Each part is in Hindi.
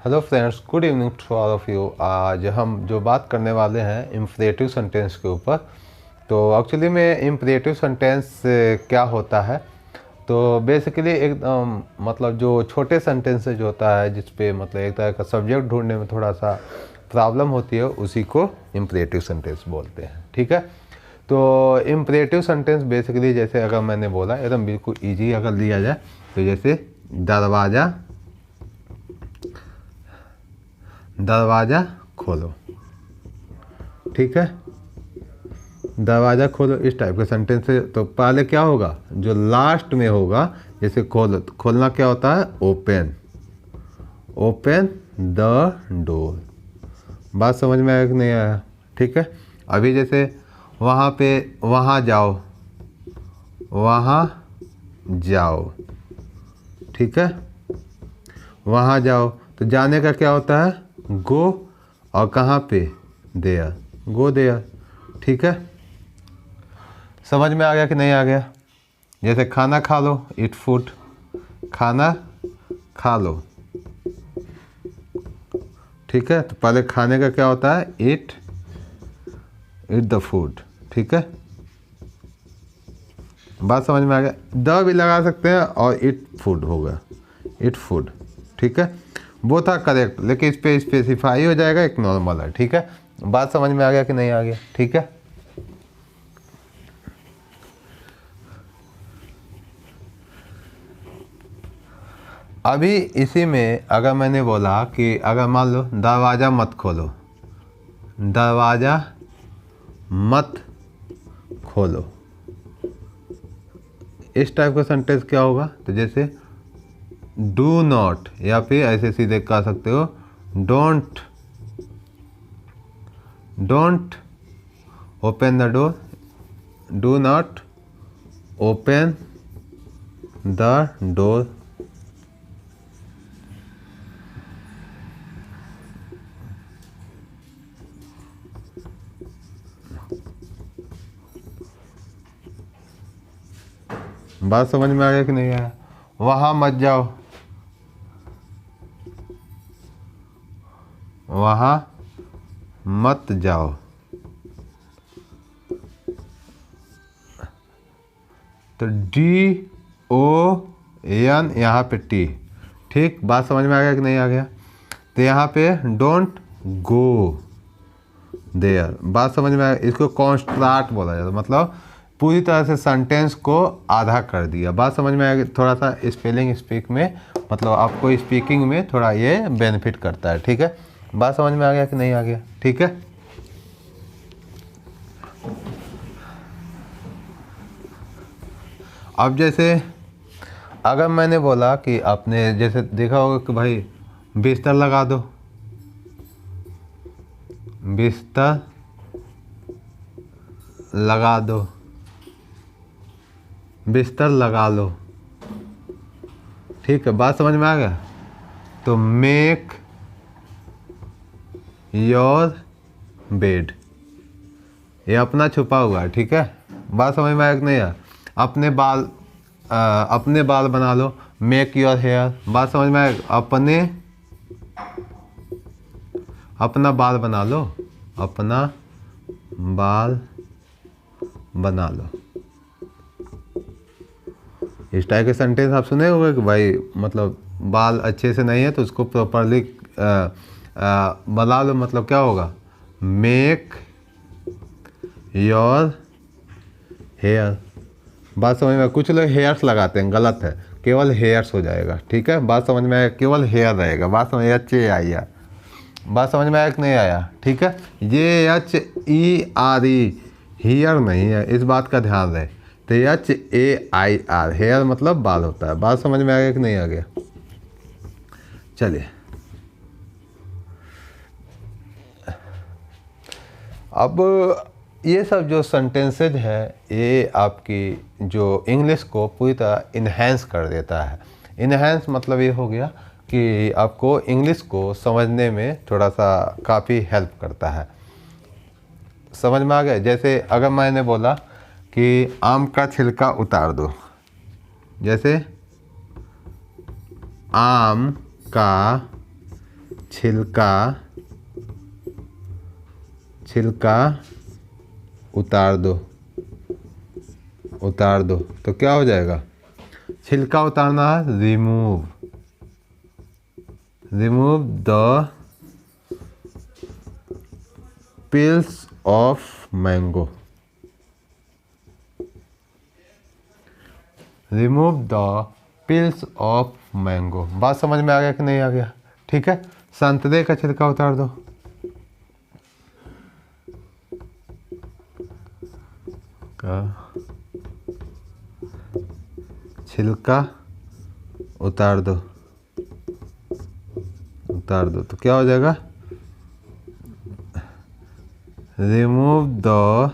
Hello friends, good evening to all of you. आज हम जो बात करने वाले हैं इम्परेटिव सेंटेंस के ऊपर। तो एक्चुअली में इम्परेटिव सेंटेंस क्या होता है, तो बेसिकली एक मतलब जो छोटे सेंटेंसेज होता है जिस पे मतलब एक तरह का सब्जेक्ट ढूंढने में थोड़ा सा प्रॉब्लम होती है, उसी को इम्परेटिव सेंटेंस बोलते हैं। ठीक है, तो इम्परेटिव सेंटेंस बेसिकली जैसे अगर मैंने बोला एकदम बिल्कुल ईजी अगर लिया जाए तो जैसे दरवाज़ा दरवाज़ा खोलो। ठीक है, दरवाज़ा खोलो इस टाइप के सेंटेंस से तो पहले क्या होगा, जो लास्ट में होगा जैसे खोलो, तो खोलना क्या होता है, ओपन, ओपन द डोर। बात समझ में आया कि नहीं आया? ठीक है, अभी जैसे वहाँ पे वहाँ जाओ, वहाँ जाओ। ठीक है, वहाँ जाओ तो जाने का क्या होता है, गो, और कहाँ पे, देयर, गो देयर। ठीक है, समझ में आ गया कि नहीं आ गया? जैसे खाना खा लो, इट फूड, खाना खा लो। ठीक है, तो पहले खाने का क्या होता है, इट द फूड। ठीक है, बात समझ में आ गया? द भी लगा सकते हैं और इट फूड होगा, इट फूड। ठीक है, वो था करेक्ट, लेकिन इस पे स्पेसिफाई हो जाएगा, एक नॉर्मल है। ठीक है, बात समझ में आ गया कि नहीं आ गया? ठीक है, अभी इसी में अगर मैंने बोला कि अगर मान लो दरवाज़ा मत खोलो, दरवाज़ा मत खोलो, इस टाइप का सेंटेंस क्या होगा, तो जैसे डू नॉट, या फिर ऐसे सीधे कह सकते हो don't, don't open the door, do not open the door. बात समझ में आ गया कि नहीं आया? वहाँ मत जाओ, वहाँ मत जाओ। तो डी ओ एन यहाँ पे टी। ठीक, बात समझ में आ गया कि नहीं आ गया? तो यहाँ पे डोंट गो देयर। बात समझ में आया? इसको कॉन्स्ट्राट बोला जाता है, मतलब पूरी तरह से सेंटेंस को आधा कर दिया। बात समझ में आया? थोड़ा सा स्पेलिंग स्पीक में मतलब आपको स्पीकिंग में थोड़ा ये बेनिफिट करता है। ठीक है, बात समझ में आ गया कि नहीं आ गया? ठीक है, अब जैसे अगर मैंने बोला कि आपने जैसे देखा होगा कि भाई बिस्तर लगा दो, बिस्तर लगा दो, बिस्तर लगा लो। ठीक है, बात समझ में आ गया? तो मेक योर बेड, ये अपना छुपा हुआ है। ठीक है, बात समझ में आया कि नहीं आया? अपने बाल बना लो, मेक योर हेयर। बात समझ में आया? अपना बाल बना लो, अपना बाल बना लो। इस टाइप के सेंटेंस आप सुने होंगे कि भाई मतलब बाल अच्छे से नहीं है तो उसको प्रॉपरली बना लो, मतलब क्या होगा, मेक योर हेयर। बात समझ में? कुछ लोग हेयर्स लगाते हैं, गलत है, केवल हेयर्स हो जाएगा। ठीक है, बात समझ में आया? केवल हेयर रहेगा। बात समझ अच्छे आई है? बात समझ में आया कि नहीं आया? ठीक है, ये HERE हेयर नहीं है, इस बात का ध्यान रहे। तो HAIR हेयर मतलब बाल होता है। बात समझ में आ गया कि नहीं आ गया? चलिए, अब ये सब जो सेंटेंसेज है ये आपकी जो इंग्लिश को पूरी तरह इन्हेंस कर देता है। इन्हेंस मतलब ये हो गया कि आपको इंग्लिश को समझने में थोड़ा सा काफ़ी हेल्प करता है। समझ में आ गया? जैसे अगर मैंने बोला कि आम का छिलका उतार दो, जैसे आम का छिलका छिलका उतार दो, उतार दो। तो क्या हो जाएगा? छिलका उतारना है, remove, remove the peels of mango, remove the peels of mango. बात समझ में आ गया कि नहीं आ गया? ठीक है। संतरे का छिलका उतार दो, का छिलका उतार दो, उतार दो। तो क्या हो जाएगा? रिमूव द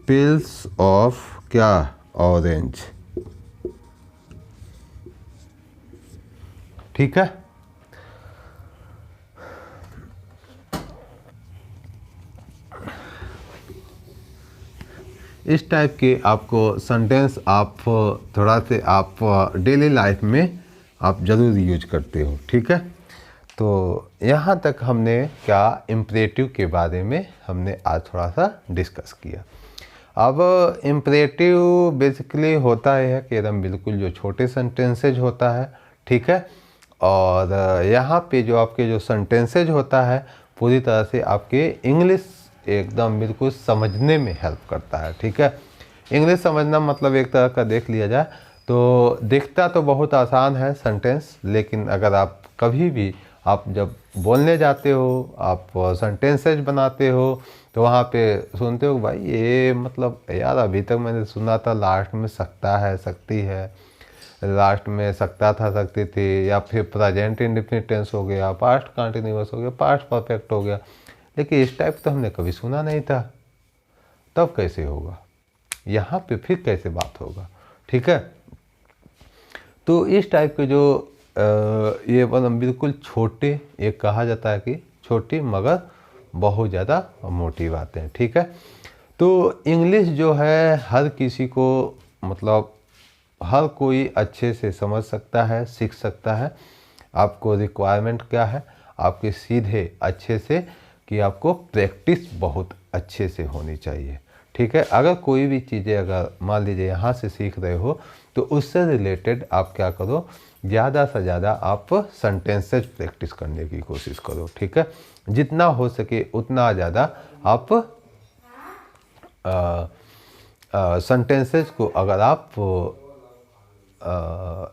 पील्स ऑफ क्या? ऑरेंज। ठीक है। इस टाइप के आपको सेंटेंस आप थोड़ा से आप डेली लाइफ में आप ज़रूर यूज करते हो। ठीक है। तो यहाँ तक हमने क्या इम्परेटिव के बारे में हमने आज थोड़ा सा डिस्कस किया। अब इम्परेटिव बेसिकली होता है कि एकदम बिल्कुल जो छोटे सेंटेंसेज होता है। ठीक है। और यहाँ पे जो आपके जो सेंटेंसेज होता है पूरी तरह से आपके इंग्लिश एकदम बिल्कुल समझने में हेल्प करता है। ठीक है। इंग्लिश समझना मतलब एक तरह का देख लिया जाए तो दिखता तो बहुत आसान है सेंटेंस, लेकिन अगर आप कभी भी आप जब बोलने जाते हो, आप सेंटेंसेज बनाते हो, तो वहाँ पे सुनते हो भाई ये मतलब यार अभी तक मैंने सुना था लास्ट में सकता है, सकती है, लास्ट में सकता था, सकती थी, या फिर प्रेजेंट इंडेफिनिट टेंस हो गया, पास्ट कंटिन्यूअस हो गया, पास्ट परफेक्ट हो गया, लेकिन इस टाइप तो हमने कभी सुना नहीं था। तब कैसे होगा? यहाँ पे फिर कैसे बात होगा? ठीक है। तो इस टाइप के जो ये मतलब बिल्कुल छोटे, ये कहा जाता है कि छोटी मगर बहुत ज़्यादा मोटी बातें। ठीक है। तो इंग्लिश जो है हर किसी को मतलब हर कोई अच्छे से समझ सकता है, सीख सकता है। आपको रिक्वायरमेंट क्या है? आपके सीधे अच्छे से कि आपको प्रैक्टिस बहुत अच्छे से होनी चाहिए। ठीक है। अगर कोई भी चीज़ें अगर मान लीजिए यहाँ से सीख रहे हो तो उससे रिलेटेड आप क्या करो, ज़्यादा से ज़्यादा आप सेंटेंसेज प्रैक्टिस करने की कोशिश करो। ठीक है। जितना हो सके उतना ज़्यादा आप सेंटेंसेज को अगर आप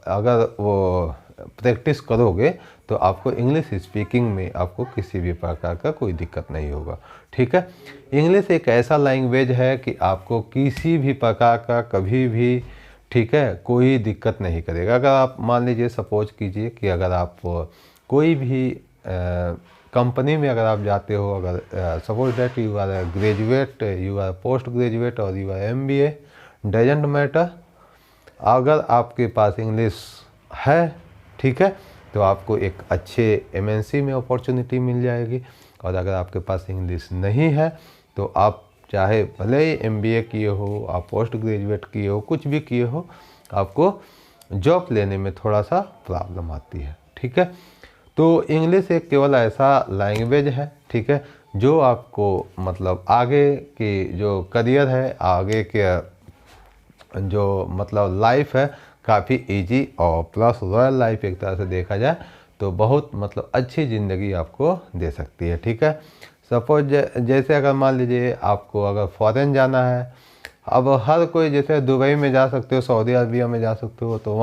अगर वो प्रैक्टिस करोगे तो आपको इंग्लिश स्पीकिंग में आपको किसी भी प्रकार का कोई दिक्कत नहीं होगा। ठीक है। इंग्लिश एक ऐसा लैंग्वेज है कि आपको किसी भी प्रकार का कभी भी, ठीक है, कोई दिक्कत नहीं करेगा। अगर आप मान लीजिए सपोज कीजिए कि अगर आप कोई भी कंपनी में अगर आप जाते हो, अगर suppose that you are graduate, you are post graduate और you are MBA, doesn't matter, अगर आपके पास इंग्लिश है, ठीक है, तो आपको एक अच्छे MNC में अपॉर्चुनिटी मिल जाएगी। और अगर आपके पास इंग्लिश नहीं है तो आप चाहे भले ही MBA किए हो, आप पोस्ट ग्रेजुएट किए हो, कुछ भी किए हो, आपको जॉब लेने में थोड़ा सा प्रॉब्लम आती है। ठीक है। तो इंग्लिश एक केवल ऐसा लैंग्वेज है, ठीक है, जो आपको मतलब आगे की जो करियर है, आगे के जो मतलब लाइफ है, काफ़ी इजी और प्लस रॉयल लाइफ एक तरह से देखा जाए तो बहुत मतलब अच्छी ज़िंदगी आपको दे सकती है। ठीक है। सपोज जैसे अगर मान लीजिए आपको अगर फॉरेन जाना है, अब हर कोई जैसे दुबई में जा सकते हो, सऊदी अरबिया में जा सकते हो, तो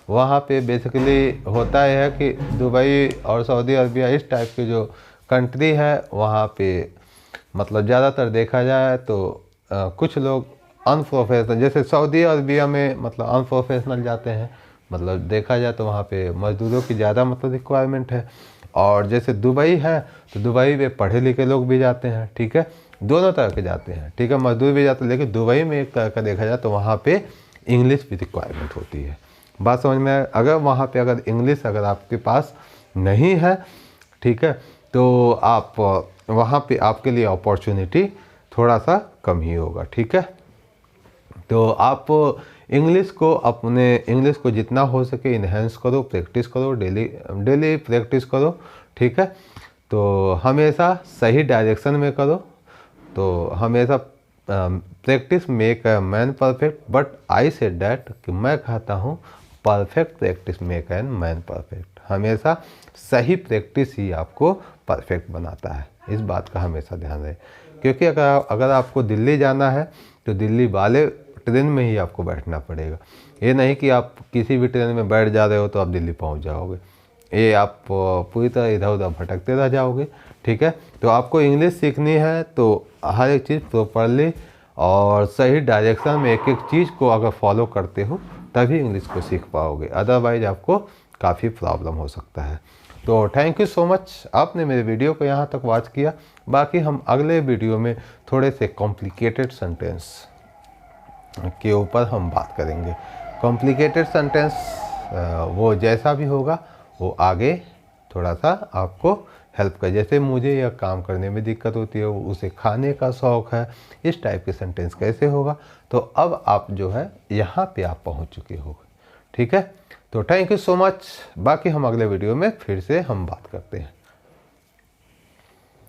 वहाँ पे बेसिकली होता है कि दुबई और सऊदी अरबिया इस टाइप के जो कंट्री है, वहाँ पे मतलब ज़्यादातर देखा जाए तो कुछ लोग अनप्रोफेशनल, जैसे सऊदी अरबिया में मतलब अनप्रोफेशनल जाते हैं, मतलब देखा जाए तो वहाँ पे मज़दूरों की ज़्यादा मतलब रिक्वायरमेंट है। और जैसे दुबई है तो दुबई में पढ़े लिखे लोग भी जाते हैं। ठीक है। दोनों तरह के जाते हैं। ठीक है। मजदूर भी जाते हैं, लेकिन दुबई में एक तरह का देखा जाए तो वहाँ पे इंग्लिश भी रिक्वायरमेंट होती है। बात समझ में? अगर वहाँ पे अगर इंग्लिश अगर आपके पास नहीं है, ठीक है, तो आप वहाँ पे आपके लिए अपॉर्चुनिटी थोड़ा सा कम ही होगा। ठीक है। तो आप इंग्लिश को जितना हो सके इन्हेंस करो, प्रैक्टिस करो, डेली प्रैक्टिस करो, ठीक है। तो हमेशा सही डायरेक्शन में करो। तो हमेशा practice make a man perfect, but I said that कि मैं कहता हूँ perfect practice make an man perfect. हमेशा सही प्रैक्टिस ही आपको परफेक्ट बनाता है, इस बात का हमेशा ध्यान रहे। क्योंकि अगर आपको दिल्ली जाना है तो दिल्ली वाले ट्रेन में ही आपको बैठना पड़ेगा। ये नहीं कि आप किसी भी ट्रेन में बैठ जा रहे हो तो आप दिल्ली पहुंच जाओगे, ये आप पूरी तरह इधर उधर भटकते रह जाओगे, ठीक है। तो आपको इंग्लिश सीखनी है तो हर एक चीज़ प्रॉपरली और सही डायरेक्शन में एक एक चीज़ को अगर फॉलो करते हो तभी इंग्लिश को सीख पाओगे, अदरवाइज आपको काफ़ी प्रॉब्लम हो सकता है। तो थैंक यू सो मच, आपने मेरे वीडियो को यहाँ तक वॉच किया। बाकी हम अगले वीडियो में थोड़े से कॉम्प्लिकेटेड सेंटेंस के ऊपर हम बात करेंगे। कॉम्प्लिकेटेड सेंटेंस वो जैसा भी होगा वो आगे थोड़ा सा आपको हेल्प कर, जैसे मुझे यह काम करने में दिक्कत होती है, उसे खाने का शौक़ है, इस टाइप के सेंटेंस कैसे होगा। तो अब आप जो है यहाँ पे आप पहुँच चुके होगे, ठीक है। तो थैंक यू सो मच। बाकी हम अगले वीडियो में फिर से हम बात करते हैं।